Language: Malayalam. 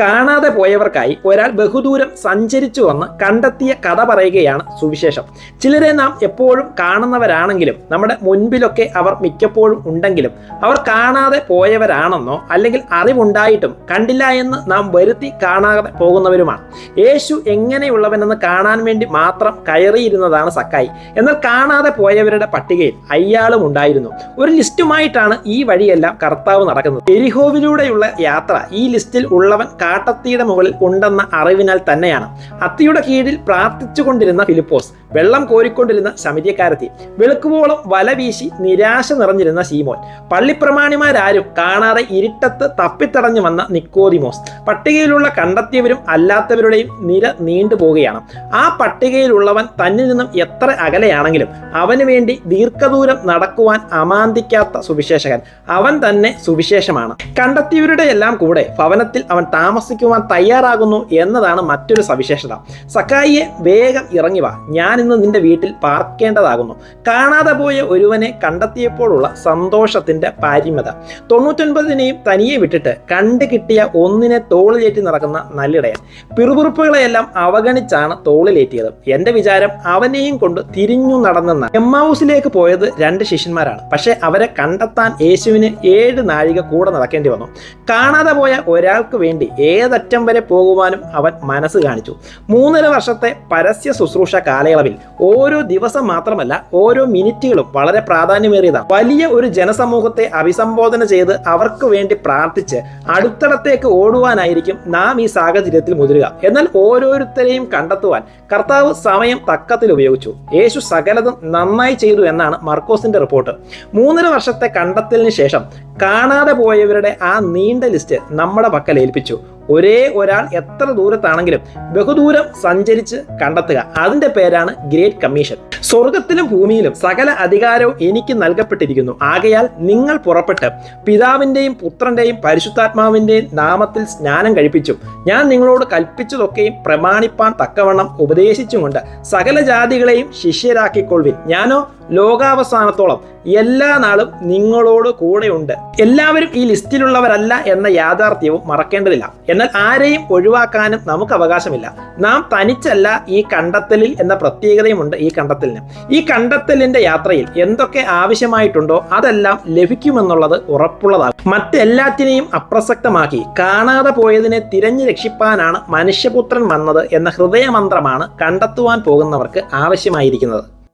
കാണാതെ പോയവർക്കായി ഒരാൾ ബഹുദൂരം സഞ്ചരിച്ചു വന്ന് കണ്ടെത്തിയ കഥ പറയുകയാണ് സുവിശേഷം. ചിലരെ നാം എപ്പോഴും കാണുന്നവരാണെങ്കിലും നമ്മുടെ മുൻപിലൊക്കെ അവർ മിക്കപ്പോഴും ഉണ്ടെങ്കിലും അവർ കാണാതെ പോയവരാണെന്നോ അല്ലെങ്കിൽ അറിവുണ്ടായിട്ടും കണ്ടില്ല എന്ന് നാം വരുത്തി കാണാതെ പോകുന്നവരുമാണ്. യേശു എങ്ങനെയുള്ളവനെന്ന് കാണാൻ വേണ്ടി മാത്രം കയറിയിരുന്നതാണ് സക്കായി. എന്നാൽ കാണാതെ പോയവരുടെ പട്ടികയിൽ അയാളും ഉണ്ടായിരുന്നു. ഒരു ലിസ്റ്റുമായിട്ടാണ് ഈ വഴിയെല്ലാം കർത്താവ് നടക്കുന്നത്. എരിഹോവിലൂടെയുള്ള യാത്ര ഈ ലിസ്റ്റിൽ ഉള്ളവൻ കാട്ടത്തിയുടെ മുകളിൽ ഉണ്ടെന്ന അറിവിനാൽ തന്നെയാണ്. അത്തിയുടെ കീഴിൽ പ്രാർത്ഥിച്ചുകൊണ്ടിരുന്ന ഫിലിപ്പോസ്, വെള്ളം കോരിക്കൊണ്ടിരുന്ന ശമര്യക്കാരത്തി, വെളുക്കുവോളം വല വീശി നിരാശ നിറഞ്ഞിരുന്ന ശീമോൻ, പള്ളിപ്രമാണിമാരാരും കാണാതെ ഇരുട്ടത്ത് തപ്പിത്തടഞ്ഞു വന്ന നിക്കോദിമോസ്, പട്ടികയിലുള്ള കണ്ടെത്തിയവരും അല്ലാത്തവരുടെയും നിര നീണ്ടുപോവുകയാണ്. ആ പട്ടികയിലുള്ളവൻ തന്നിൽ നിന്നും എത്ര അകലെയാണെങ്കിലും അവന് വേണ്ടി ദീർഘദൂരം നടക്കുവാൻ അമാന്തിക്കാത്ത സുവിശേഷകൻ, അവൻ തന്നെ സുവിശേഷമാണ്. കണ്ടെത്തിയവരുടെ എല്ലാം കൂടെ ഭവനത്തിൽ അവൻ താമസിക്കുവാൻ തയ്യാറാകുന്നു എന്നതാണ് മറ്റൊരു സവിശേഷത. സക്കായിയെ, വേഗം ഇറങ്ങി വാ, ഞാൻ ഇന്ന് നിന്റെ വീട്ടിൽ പാർക്കേണ്ടതാകുന്നു. കാണാതെ പോയ ഒരുവനെ കണ്ടെത്തിയപ്പോഴുള്ള സന്തോഷത്തിന്റെ പാരിമത. 99നെയും തനിയെ വിട്ടിട്ട് കണ്ടു കിട്ടിയ ഒന്നിനെ തോളിലേറ്റി നടക്കുന്ന നല്ലിടയൻ. പിറുപിറുപ്പുകളെയെല്ലാം അവഗണിച്ചാണ് തോളിലേറ്റിയത്. എന്റെ വിചാരം അവനെയും കൊണ്ട് തിരിഞ്ഞു നടന്നെന്ന. എമ്മാവൂസിലേക്ക് പോയത് 2 ശിഷ്യന്മാരാണ്. പക്ഷെ അവരെ കണ്ടെത്താൻ യേശുവിന് 7 നാഴിക കൂടെ നടക്കേണ്ടി വന്നു. കാണാതെ പോയ ഒരാൾക്ക് വേണ്ടി ഏതറ്റം വരെ പോകുവാനും അവൻ മനസ്സ് കാണിച്ചു. 3.5 വർഷത്തെ പരസ്യ ശുശ്രൂഷ കാലയളവിൽ ഓരോ ദിവസം മാത്രമല്ല, ഓരോ മിനിറ്റുകളും വളരെ പ്രാധാന്യമേറിയതാണ്. വലിയ ഒരു ജനസമൂഹത്തെ അഭിസംബോധന ചെയ്ത് അവർക്ക് വേണ്ടി പ്രാർത്ഥിച്ച് അടുത്തടത്തേക്ക് ഓടുവാനായിരിക്കും നാം ഈ സാഹചര്യത്തിൽ മുതിരുക. എന്നാൽ ഓരോരുത്തരെയും കണ്ടെത്തുവാൻ കർത്താവ് സമയം തക്കത്തിൽ ഉപയോഗിച്ചു. യേശു സകലതും നന്നായി ചെയ്തു എന്നാണ് മർക്കോസിന്റെ റിപ്പോർട്ട്. 3.5 വർഷത്തെ കണ്ടെത്തലിന് ശേഷം കാണാതെ പോയവരുടെ ആ നീണ്ട ലിസ്റ്റ് നമ്മുടെ പക്കൽ ഏൽപ്പിച്ചു. ഒരേ ഒരാൾ എത്ര ദൂരത്താണെങ്കിലും ബഹുദൂരം സഞ്ചരിച്ച് കണ്ടെത്തുക, അതിന്റെ പേരാണ് ഗ്രേറ്റ് കമ്മീഷൻ. സ്വർഗത്തിലും ഭൂമിയിലും സകല അധികാരവും എനിക്ക് നൽകപ്പെട്ടിരിക്കുന്നു. ആകയാൽ നിങ്ങൾ പുറപ്പെട്ട് പിതാവിന്റെയും പുത്രന്റെയും പരിശുദ്ധാത്മാവിന്റെയും നാമത്തിൽ സ്നാനം കഴിപ്പിച്ചു ഞാൻ നിങ്ങളോട് കൽപ്പിച്ചതൊക്കെയും പ്രമാണിപ്പാൻ തക്കവണ്ണം ഉപദേശിച്ചുകൊണ്ട് സകല ജാതികളെയും ശിഷ്യരാക്കിക്കൊള്ളുവിൻ. ഞാനോ ലോകാവസാനത്തോളം എല്ലാ നാളും നിങ്ങളോട് കൂടെയുണ്ട്. എല്ലാവരും ഈ ലിസ്റ്റിലുള്ളവരല്ല എന്ന യാഥാർത്ഥ്യവും മറക്കേണ്ടതില്ല. എന്നാൽ ആരെയും ഒഴിവാക്കാനും നമുക്ക് അവകാശമില്ല. നാം തനിച്ചല്ല ഈ കണ്ടെത്തലിൽ എന്ന പ്രത്യേകതയുമുണ്ട് ഈ കണ്ടെത്തലിന്. ഈ കണ്ടെത്തലിന്റെ യാത്രയിൽ എന്തൊക്കെ ആവശ്യമായിട്ടുണ്ടോ അതെല്ലാം ലഭിക്കുമെന്നുള്ളത് ഉറപ്പുള്ളതാകും. മറ്റെല്ലാറ്റിനെയും അപ്രസക്തമാക്കി കാണാതെ പോയതിനെ തിരഞ്ഞു രക്ഷിപ്പാനാണ് മനുഷ്യപുത്രൻ വന്നത് എന്ന ഹൃദയമന്ത്രമാണ് കണ്ടെത്തുവാൻ പോകുന്നവർക്ക് ആവശ്യമായിരിക്കുന്നത്.